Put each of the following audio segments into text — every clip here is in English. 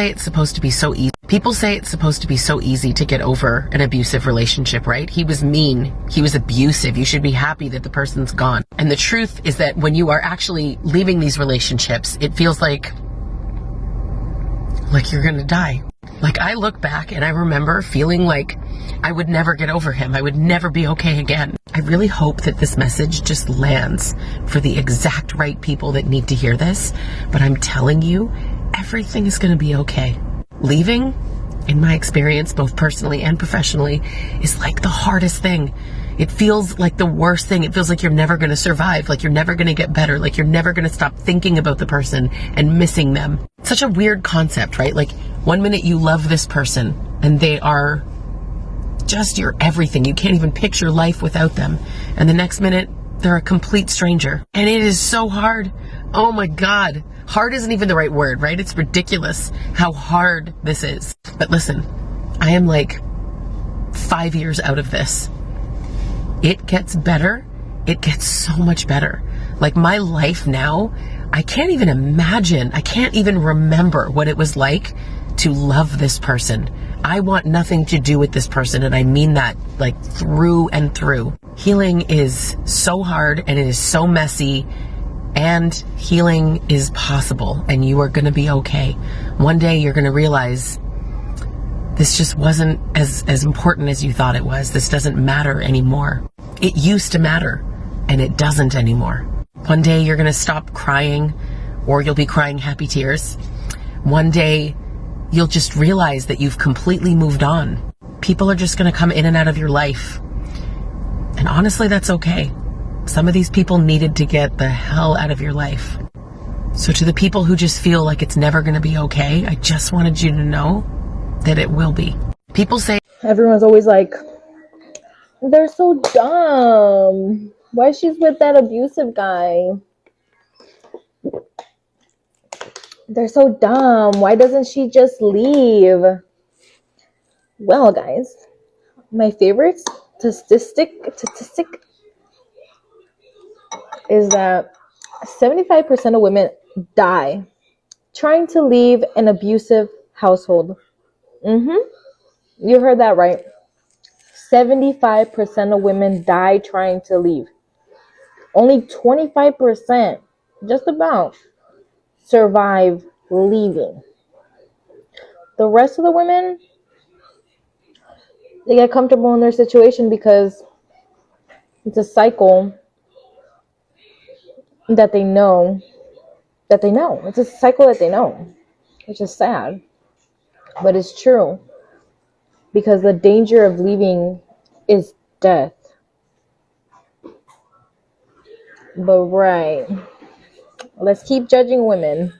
say it's supposed to be so easy. People say it's supposed to be so easy to get over an abusive relationship, right? He was mean. He was abusive. You should be happy that the person's gone. And the truth is that when you are actually leaving these relationships, it feels like you're gonna die. Like, I look back and I remember feeling like I would never get over him. I would never be okay again. I really hope that this message just lands for the exact right people that need to hear this. But I'm telling you, everything is going to be okay. Leaving, in my experience, both personally and professionally, is like the hardest thing. It feels like the worst thing. It feels like you're never going to survive, like you're never going to get better, like you're never going to stop thinking about the person and missing them. Such a weird concept, right? Like, one minute you love this person and they are just your everything. You can't even picture life without them. And the next minute, they're a complete stranger. And it is so hard. Oh my God. Hard isn't even the right word, right? It's ridiculous how hard this is. But listen, I am like 5 years out of this. It gets better. It gets so much better. Like, my life now, I can't even imagine. I can't even remember what it was like to love this person. I want nothing to do with this person, and I mean that, like, through and through. Healing is so hard and it is so messy, and healing is possible, and you are going to be okay. One day you're going to realize this just wasn't as important as you thought it was. This doesn't matter anymore. It used to matter, and it doesn't anymore. One day you're going to stop crying, or you'll be crying happy tears. One day you'll just realize that you've completely moved on. People are just going to come in and out of your life. And honestly, that's okay. Some of these people needed to get the hell out of your life. So to the people who just feel like it's never going to be okay, I just wanted you to know that it will be. People say... Everyone's always like, they're so dumb. Why she's with that abusive guy? They're so dumb. Why doesn't she just leave? Well, guys, my favorite statistic is that 75% of women die trying to leave an abusive household. You heard that right. 75% of women die trying to leave. Only 25%, just about, survive leaving. The rest of the women, they get comfortable in their situation because it's a cycle that they know. It's a cycle that they know, which is sad, but it's true, because the danger of leaving is death. But right, let's keep judging women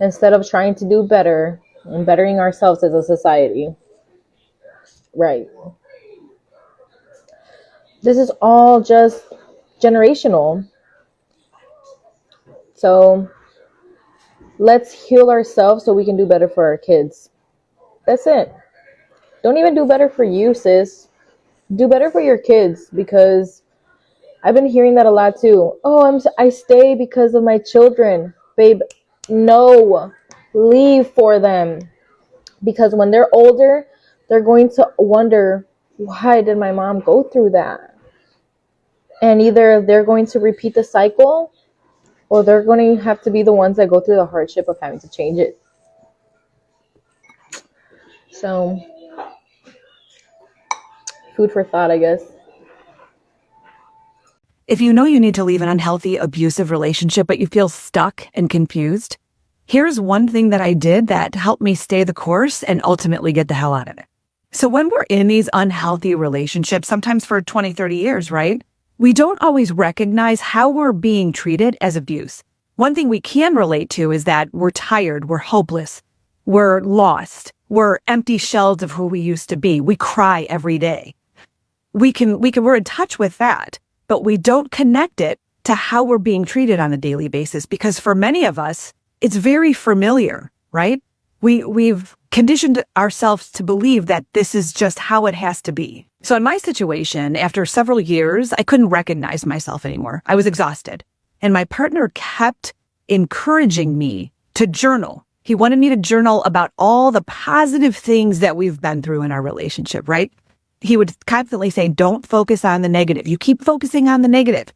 instead of trying to do better and bettering ourselves as a society. Right. This is all just generational. So let's heal ourselves so we can do better for our kids. That's it. Don't even do better for you, sis. Do better for your kids, because I've been hearing that a lot too. Oh, I stay because of my children. Babe, no. Leave for them. Because when they're older, they're going to wonder, why did my mom go through that? And either they're going to repeat the cycle, or they're going to have to be the ones that go through the hardship of having to change it. So, food for thought, I guess. If you know you need to leave an unhealthy, abusive relationship, but you feel stuck and confused, here's one thing that I did that helped me stay the course and ultimately get the hell out of it. So when we're in these unhealthy relationships, sometimes for 20, 30 years, right? We don't always recognize how we're being treated as abuse. One thing we can relate to is that we're tired, we're hopeless, we're lost, we're empty shells of who we used to be. We cry every day. We're in touch with that, but we don't connect it to how we're being treated on a daily basis, because for many of us, it's very familiar, right? We've conditioned ourselves to believe that this is just how it has to be. So in my situation, after several years, I couldn't recognize myself anymore. I was exhausted. And my partner kept encouraging me to journal He wanted me to journal about all the positive things that we've been through in our relationship, right? He would constantly say, don't focus on the negative. You keep focusing on the negative.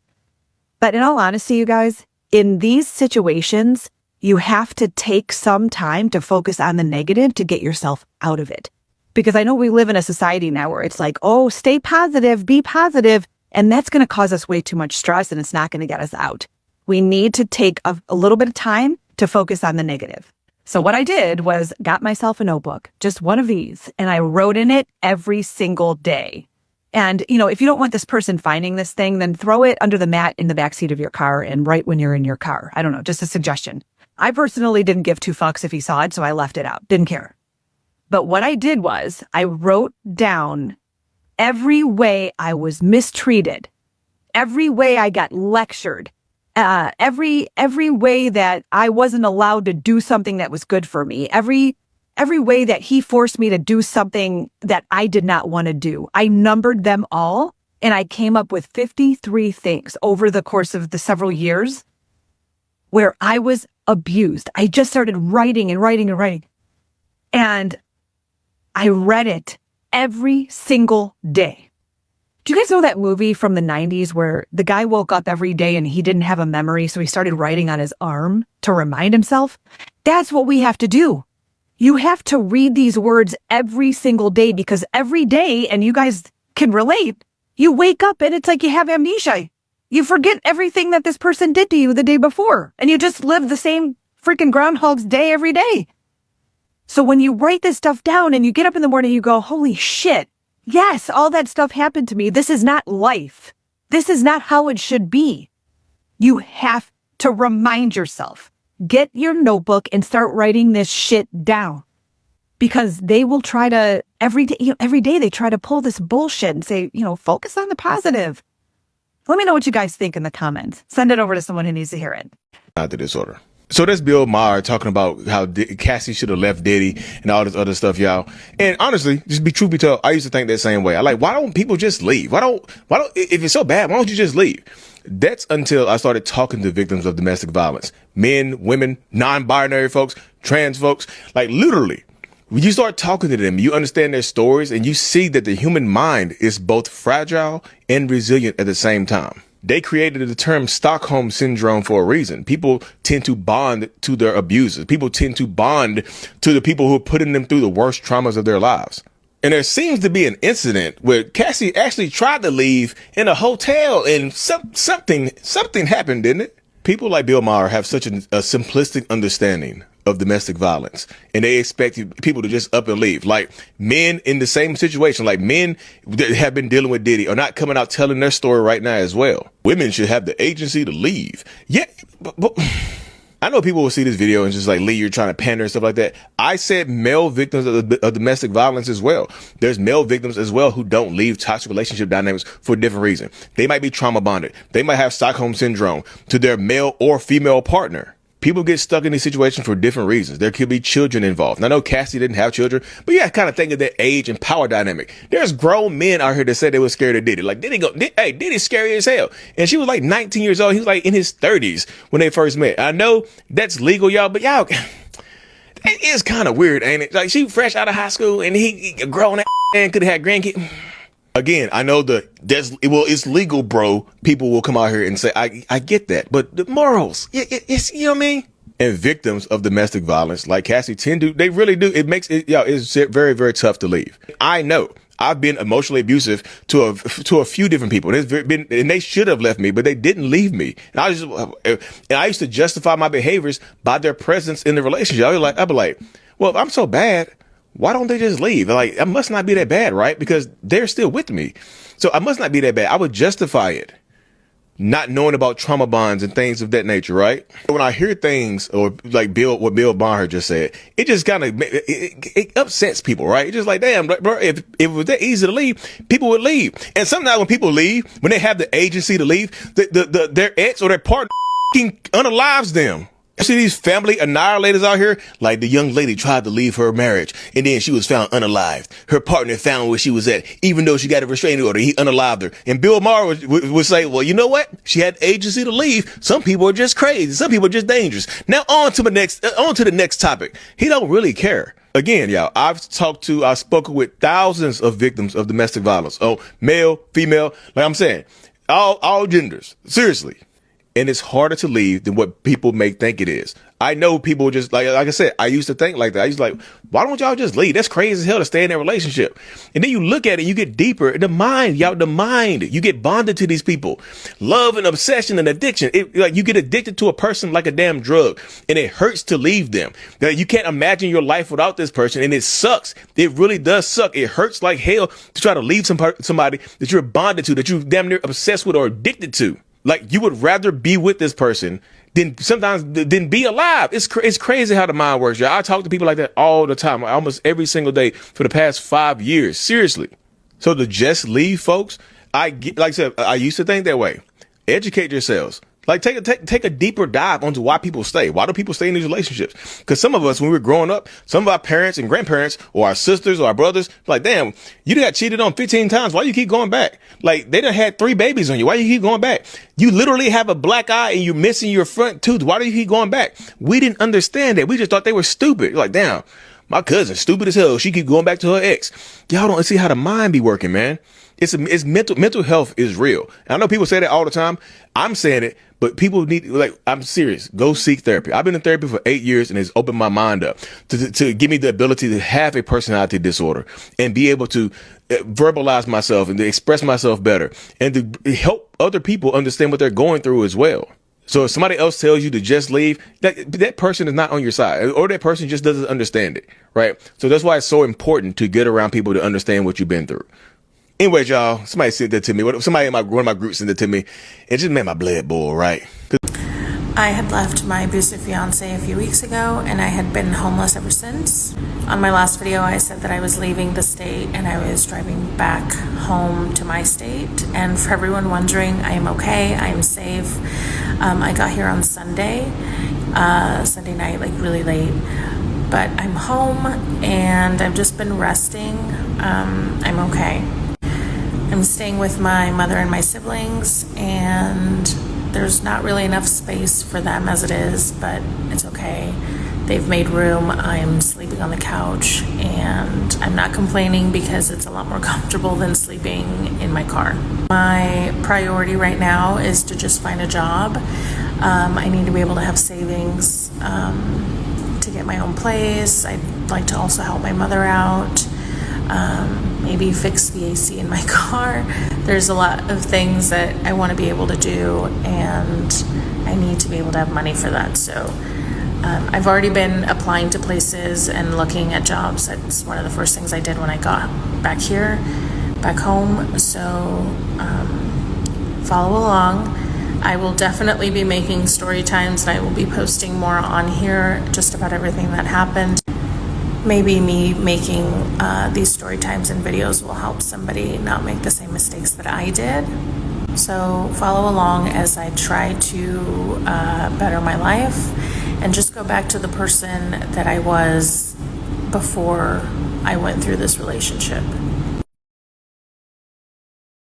But in all honesty, you guys, in these situations, you have to take some time to focus on the negative to get yourself out of it. Because I know we live in a society now where it's like, oh, stay positive, be positive. And that's going to cause us way too much stress and it's not going to get us out. We need to take a little bit of time to focus on the negative. So what I did was got myself a notebook, just one of these, and I wrote in it every single day. And, if you don't want this person finding this thing, then throw it under the mat in the backseat of your car and write when you're in your car. I don't know, just a suggestion. I personally didn't give two fucks if he saw it, so I left it out. Didn't care. But what I did was I wrote down every way I was mistreated, every way I got lectured, every way that I wasn't allowed to do something that was good for me, every way that he forced me to do something that I did not want to do. I numbered them all and I came up with 53 things over the course of the several years where I was abused. I just started writing and writing and writing. And I read it every single day. Do you guys know that movie from the 90s where the guy woke up every day and he didn't have a memory, so he started writing on his arm to remind himself? That's what we have to do. You have to read these words every single day because every day, and you guys can relate, you wake up and it's like you have amnesia. You forget everything that this person did to you the day before, and you just live the same freaking Groundhog's Day every day. So when you write this stuff down and you get up in the morning, you go, holy shit. Yes, all that stuff happened to me. This is not life. This is not how it should be. You have to remind yourself. Get your notebook and start writing this shit down. Because they will try to, every day they try to pull this bullshit and say, focus on the positive. Let me know what you guys think in the comments. Send it over to someone who needs to hear it. Not the disorder. So that's Bill Maher talking about how Cassie should have left Diddy and all this other stuff, y'all. And honestly, just be truth be told, I used to think that same way. Why don't people just leave? Why don't, if it's so bad, why don't you just leave? That's until I started talking to victims of domestic violence. Men, women, non-binary folks, trans folks, literally. When you start talking to them, you understand their stories and you see that the human mind is both fragile and resilient at the same time. They created the term Stockholm Syndrome for a reason. People tend to bond to their abusers. People tend to bond to the people who are putting them through the worst traumas of their lives. And there seems to be an incident where Cassie actually tried to leave in a hotel and something happened, didn't it? People like Bill Maher have such a simplistic understanding of domestic violence, and they expect people to just up and leave. Like men in the same situation, like men that have been dealing with Diddy are not coming out telling their story right now as well. Women should have the agency to leave. Yeah, but I know people will see this video and just Lee, you're trying to pander and stuff like that. I said male victims of domestic violence as well. There's male victims as well who don't leave toxic relationship dynamics for a different reason. They might be trauma bonded. They might have Stockholm Syndrome to their male or female partner. People get stuck in these situations for different reasons. There could be children involved. And I know Cassie didn't have children, but you got to kind of think of that age and power dynamic. There's grown men out here that said they were scared of Diddy. Diddy's scary as hell. And she was 19 years old. He was in his 30s when they first met. I know that's legal, y'all, but y'all, it is kind of weird, ain't it? She fresh out of high school and he a grown man could have had grandkids. Again, I know it's legal, bro. People will come out here and say, I get that. But the morals, it's, you know what I mean? And victims of domestic violence like Cassie they really do. It's very, very tough to leave. I know I've been emotionally abusive to a few different people. And they should have left me, but they didn't leave me. And I used to justify my behaviors by their presence in the relationship. I'd be like, well, if I'm so bad, why don't they just leave? I must not be that bad, right? Because they're still with me. So I must not be that bad. I would justify it. Not knowing about trauma bonds and things of that nature, right? When I hear things or what Bill Maher just said, it just kind of, it upsets people, right? It's just damn, bro, if it was that easy to leave, people would leave. And sometimes when people leave, when they have the agency to leave, their ex or their partner unalives them. See these family annihilators out here? Like the young lady tried to leave her marriage and then she was found unalived. Her partner found where she was at. Even though she got a restraining order, he unalived her. And Bill Maher would say, well, you know what? She had agency to leave. Some people are just crazy. Some people are just dangerous. Now on to the next topic. He don't really care. Again, y'all, I've spoken with thousands of victims of domestic violence. Oh, male, female, like I'm saying, all genders. Seriously. And it's harder to leave than what people may think it is. I know people just like I said, I used to think like that. I used to like, why don't y'all just leave? That's crazy as hell to stay in that relationship. And then you look at it, you get deeper. The mind, you get bonded to these people. Love and obsession and addiction. Like you get addicted to a person like a damn drug, and it hurts to leave them. Now, you can't imagine your life without this person, and it sucks. It really does suck. It hurts like hell to try to leave somebody that you're bonded to, that you're damn near obsessed with or addicted to. Like you would rather be with this person than be alive. It's crazy how the mind works. Yeah, I talk to people like that all the time, almost every single day for the past 5 years. Seriously. So to just leave, folks, like I said, I used to think that way. Educate yourselves. Like take a deeper dive onto why people stay. Why do people stay in these relationships? Because some of us, when we were growing up, some of our parents and grandparents or our sisters or our brothers, like, damn, you got cheated on 15 times. Why you keep going back? Like they done had 3 babies on you. Why you keep going back? You literally have a black eye and you're missing your front tooth. Why do you keep going back? We didn't understand that. We just thought they were stupid. Like, damn, my cousin's stupid as hell. She keep going back to her ex. Y'all don't see how the mind be working, man. It's mental health is real. And I know people say that all the time. I'm saying it, but people need, like, I'm serious. Go seek therapy. I've been in therapy for 8 years and it's opened my mind up to give me the ability to have a personality disorder and be able to verbalize myself and to express myself better and to help other people understand what they're going through as well. So if somebody else tells you to just leave, that person is not on your side, or that person just doesn't understand it, right? So that's why it's so important to get around people to understand what you've been through. Anyways, y'all, somebody sent that to me. Somebody in one of my groups sent it to me. It just made my blood boil, right? I had left my abusive fiance a few weeks ago, and I had been homeless ever since. On my last video, I said that I was leaving the state and I was driving back home to my state. And for everyone wondering, I am okay. I am safe. I got here on Sunday night, like really late. But I'm home and I've just been resting. I'm okay. I'm staying with my mother and my siblings, and there's not really enough space for them as it is, but it's okay. They've made room. I'm sleeping on the couch, and I'm not complaining because it's a lot more comfortable than sleeping in my car. My priority right now is to just find a job. I need to be able to have savings to get my own place. I'd like to also help my mother out. Maybe fix the AC in my car. There's a lot of things that I want to be able to do, and I need to be able to have money for that. So I've already been applying to places and looking at jobs. That's one of the first things I did when I got back home. So follow along. I will definitely be making story times, and I will be posting more on here, just about everything that happened. Maybe me making these story times and videos will help somebody not make the same mistakes that I did. So follow along as I try to better my life and just go back to the person that I was before I went through this relationship.